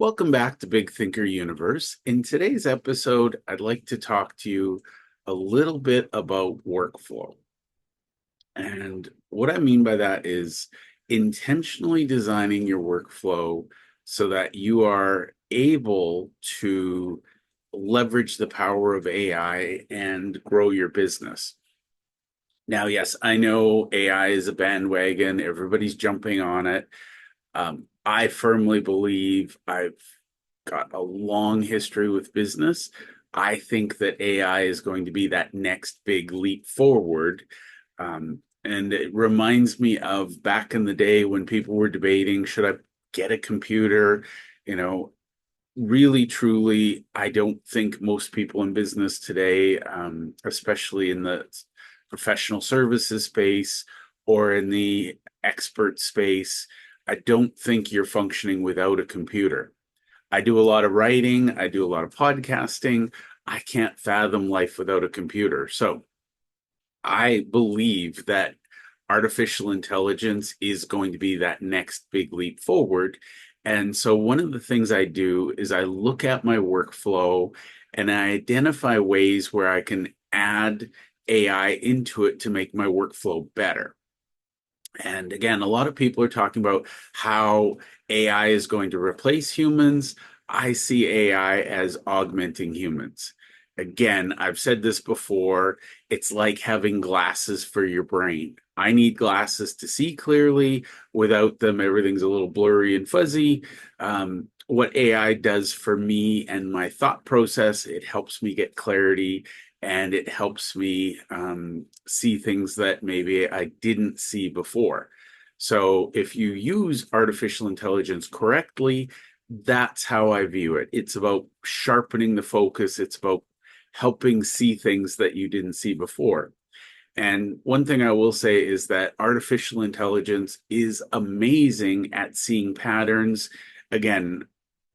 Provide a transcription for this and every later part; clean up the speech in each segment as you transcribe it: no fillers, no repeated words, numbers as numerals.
Welcome back to Big Thinker Universe. In today's episode, I'd like to talk to you a little bit about workflow. And what I mean by that is intentionally designing your workflow so that you are able to leverage the power of AI and grow your business. Now, yes, I know AI is a bandwagon, everybody's jumping on it. I firmly believe I've got a long history with business. I think that AI is going to be that next big leap forward. And it reminds me of back in the day when people were debating, should I get a computer? You know, really, truly, I don't think most people in business today, especially in the professional services space or in the expert space, I don't think you're functioning without a computer. I do a lot of writing, I do a lot of podcasting. I can't fathom life without a computer. So I believe that artificial intelligence is going to be that next big leap forward. And so one of the things I do is I look at my workflow and I identify ways where I can add AI into it to make my workflow better. And again, a lot of people are talking about how AI is going to replace humans. I see AI as augmenting humans. Again, I've said this before, it's like having glasses for your brain. I need glasses to see clearly. Without them, everything's a little blurry and fuzzy. What AI does for me and my thought process, it helps me get clarity and it helps me see things that maybe I didn't see before. So if you use artificial intelligence correctly, that's how I view it. It's about sharpening the focus. It's about helping see things that you didn't see before. And one thing I will say is that artificial intelligence is amazing at seeing patterns. Again,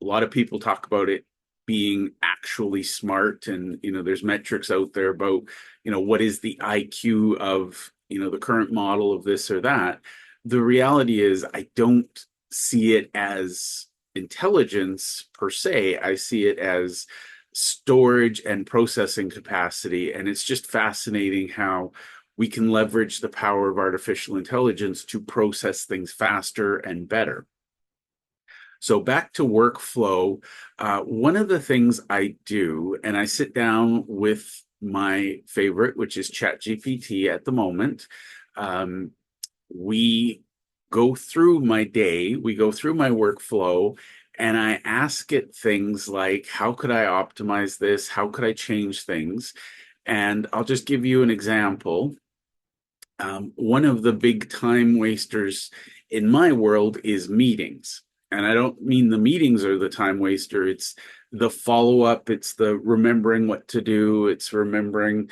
a lot of people talk about it being actually smart, and there's metrics out there about what is the IQ of the current model of this or that. The reality is I don't see it as intelligence per se. I see it as storage and processing capacity, and it's just fascinating how we can leverage the power of artificial intelligence to process things faster and better. So back to workflow, one of the things I do, and I sit down with my favorite, which is ChatGPT at the moment. We go through my day, we go through my workflow, and I ask it things like, how could I optimize this? How could I change things? And I'll just give you an example. One of the big time wasters in my world is meetings. And I don't mean the meetings are the time waster. It's the follow-up. It's the remembering what to do. It's remembering,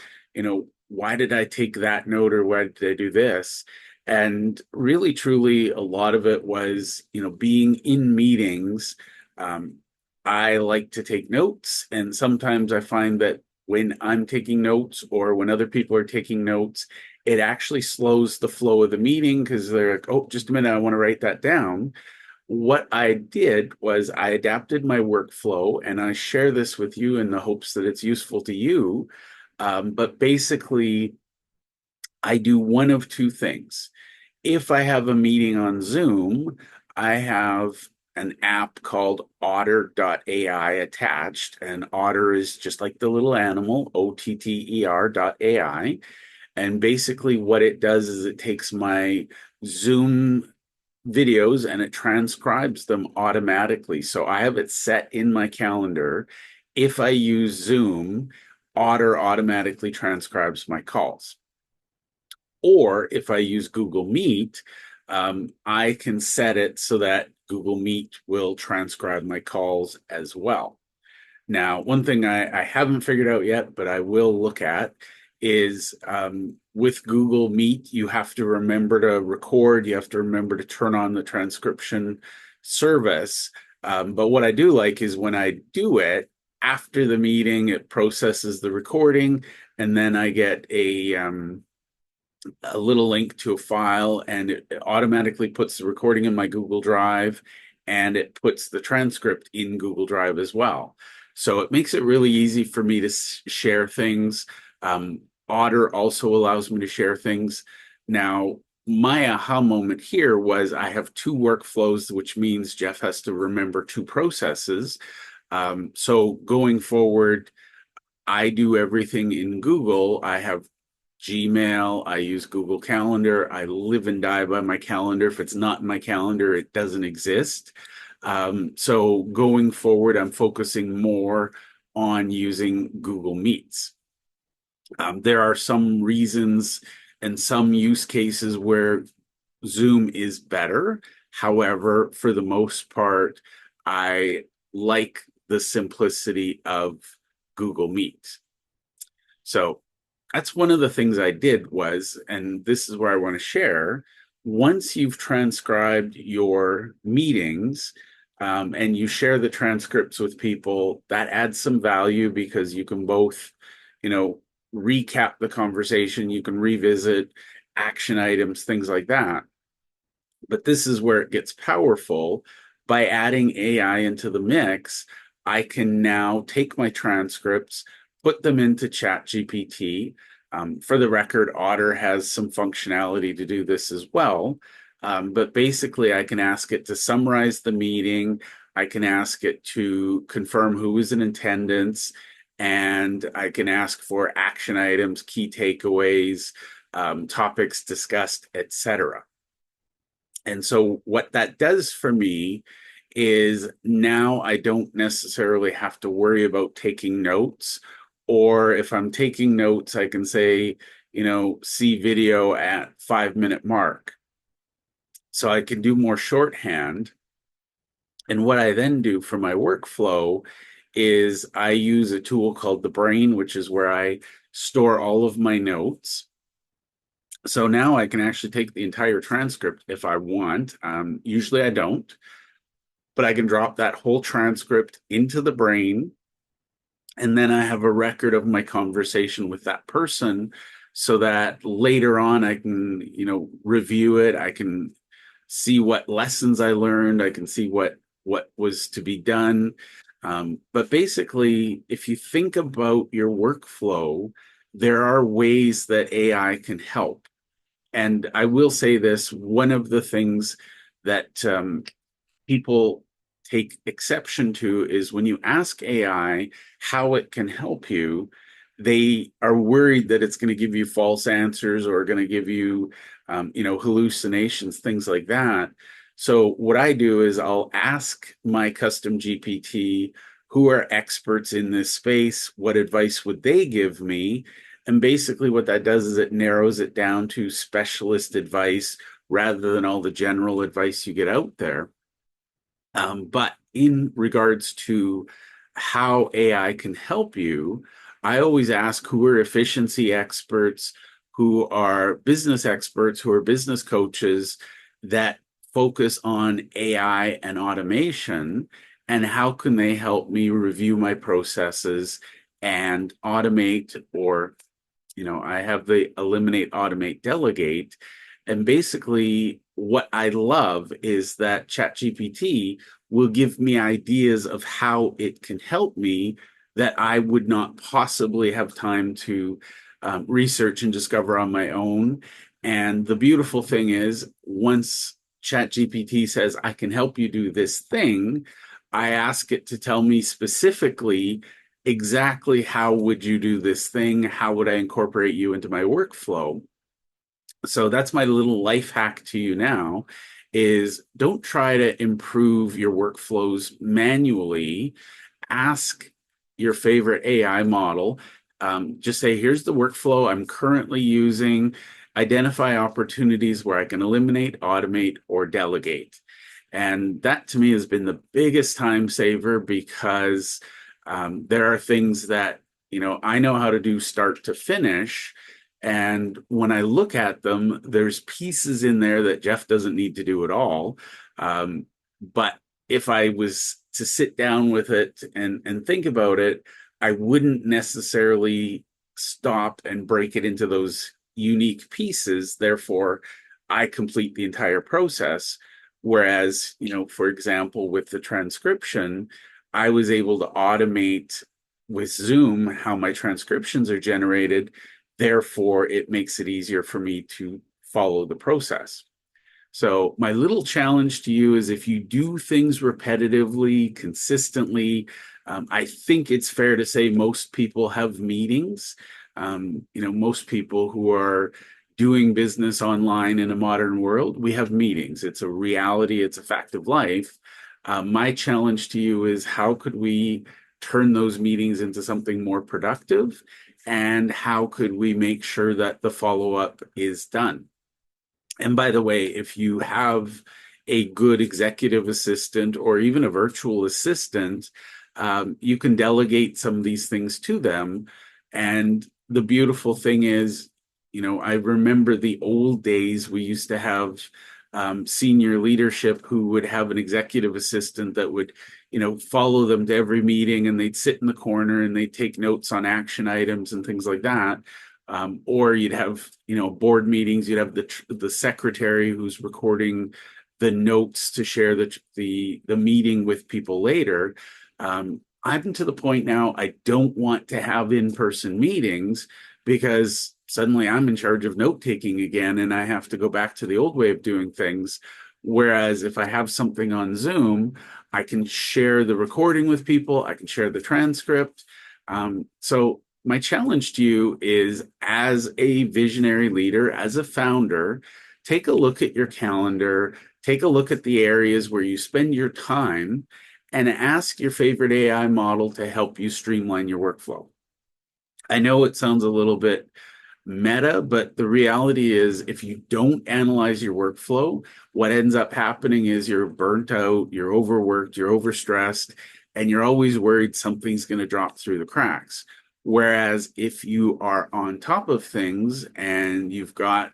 why did I take that note or why did I do this? And really, truly, a lot of it was, being in meetings. I like to take notes. And sometimes I find that when I'm taking notes or when other people are taking notes, it actually slows the flow of the meeting because they're like, oh, just a minute, I want to write that down. What I did was I adapted my workflow, and I share this with you in the hopes that it's useful to you. But basically, I do one of two things. If I have a meeting on Zoom, I have an app called Otter.ai attached, and Otter is just like the little animal, OTTER.ai. And basically, what it does is it takes my Zoom videos and it transcribes them automatically. So I have it set in my calendar. If I use Zoom, Otter automatically transcribes my calls. Or if I use Google Meet, I can set it so that Google Meet will transcribe my calls as well. Now, one thing I haven't figured out yet, but I will look at is with Google Meet, you have to remember to record, you have to remember to turn on the transcription service. But what I do like is when I do it, after the meeting, it processes the recording, and then I get a little link to a file, and it automatically puts the recording in my Google Drive. and it puts the transcript in Google Drive as well. So it makes it really easy for me to share things. Otter also allows me to share things. Now, my aha moment here was I have two workflows, which means Jeff has to remember two processes. So going forward, I do everything in Google. I have Gmail, I use Google Calendar. I live and die by my calendar. If it's not in my calendar, it doesn't exist. So going forward, I'm focusing more on using Google Meets. There are some reasons and some use cases where Zoom is better. However, for the most part, I like the simplicity of Google Meet. So that's one of the things I did was, and this is where I want to share, once you've transcribed your meetings, and you share the transcripts with people, that adds some value because you can both, recap the conversation, you can revisit action items, things like that. But this is where it gets powerful. By adding AI into the mix, I can now take my transcripts, put them into ChatGPT. For the record, Otter has some functionality to do this as well. But basically, I can ask it to summarize the meeting. I can ask it to confirm who is in attendance, and I can ask for action items, key takeaways, topics discussed, etc. And so what that does for me is now I don't necessarily have to worry about taking notes. Or if I'm taking notes, I can say, see video at 5-minute mark. So I can do more shorthand. And what I then do for my workflow is I use a tool called the Brain, which is where I store all of my notes. So now I can actually take the entire transcript if I want. Usually I don't, but I can drop that whole transcript into the Brain. And then I have a record of my conversation with that person so that later on I can, review it. I can see what lessons I learned. I can see what was to be done. But basically, if you think about your workflow, there are ways that AI can help. And I will say this, one of the things that people take exception to is when you ask AI how it can help you, they are worried that it's going to give you false answers or going to give you, hallucinations, things like that. So what I do is I'll ask my custom GPT who are experts in this space, what advice would they give me? And basically what that does is it narrows it down to specialist advice rather than all the general advice you get out there. But in regards to how AI can help you, I always ask who are efficiency experts, who are business experts, who are business coaches that focus on AI and automation, and how can they help me review my processes and automate, or I have the eliminate, automate, delegate. And basically, what I love is that ChatGPT will give me ideas of how it can help me that I would not possibly have time to research and discover on my own. And the beautiful thing is, once ChatGPT says, I can help you do this thing, I ask it to tell me specifically exactly how would you do this thing? How would I incorporate you into my workflow? So that's my little life hack to you now is don't try to improve your workflows manually. Ask your favorite AI model. Just say, here's the workflow I'm currently using. Identify opportunities where I can eliminate, automate, or delegate. And that to me has been the biggest time saver because there are things that, I know how to do start to finish. And when I look at them, there's pieces in there that Jeff doesn't need to do at all. But if I was to sit down with it and think about it, I wouldn't necessarily stop and break it into those unique pieces. Therefore, I complete the entire process. Whereas, for example, with the transcription, I was able to automate with Zoom how my transcriptions are generated. Therefore, it makes it easier for me to follow the process. So my little challenge to you is if you do things repetitively, consistently, I think it's fair to say most people have meetings. Most people who are doing business online in a modern world, we have meetings. It's a reality, it's a fact of life. My challenge to you is how could we turn those meetings into something more productive? And how could we make sure that the follow-up is done? And by the way, if you have a good executive assistant or even a virtual assistant, you can delegate some of these things to them. And the beautiful thing is, I remember the old days we used to have senior leadership who would have an executive assistant that would, follow them to every meeting, and they'd sit in the corner and they'd take notes on action items and things like that. Or you'd have, board meetings, you'd have the secretary who's recording the notes to share the meeting with people later. I'm to the point now, I don't want to have in-person meetings because suddenly I'm in charge of note-taking again, and I have to go back to the old way of doing things. Whereas if I have something on Zoom, I can share the recording with people, I can share the transcript. So my challenge to you is, as a visionary leader, as a founder, take a look at your calendar, take a look at the areas where you spend your time, and ask your favorite AI model to help you streamline your workflow. I know it sounds a little bit meta, but the reality is if you don't analyze your workflow, what ends up happening is you're burnt out, you're overworked, you're overstressed, and you're always worried something's going to drop through the cracks. Whereas if you are on top of things and you've got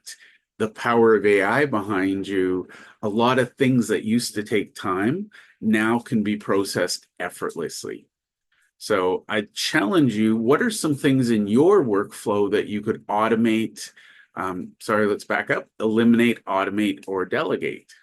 the power of AI behind you, a lot of things that used to take time now can be processed effortlessly. So I challenge you, what are some things in your workflow that you could automate? Let's back up, eliminate, automate, or delegate?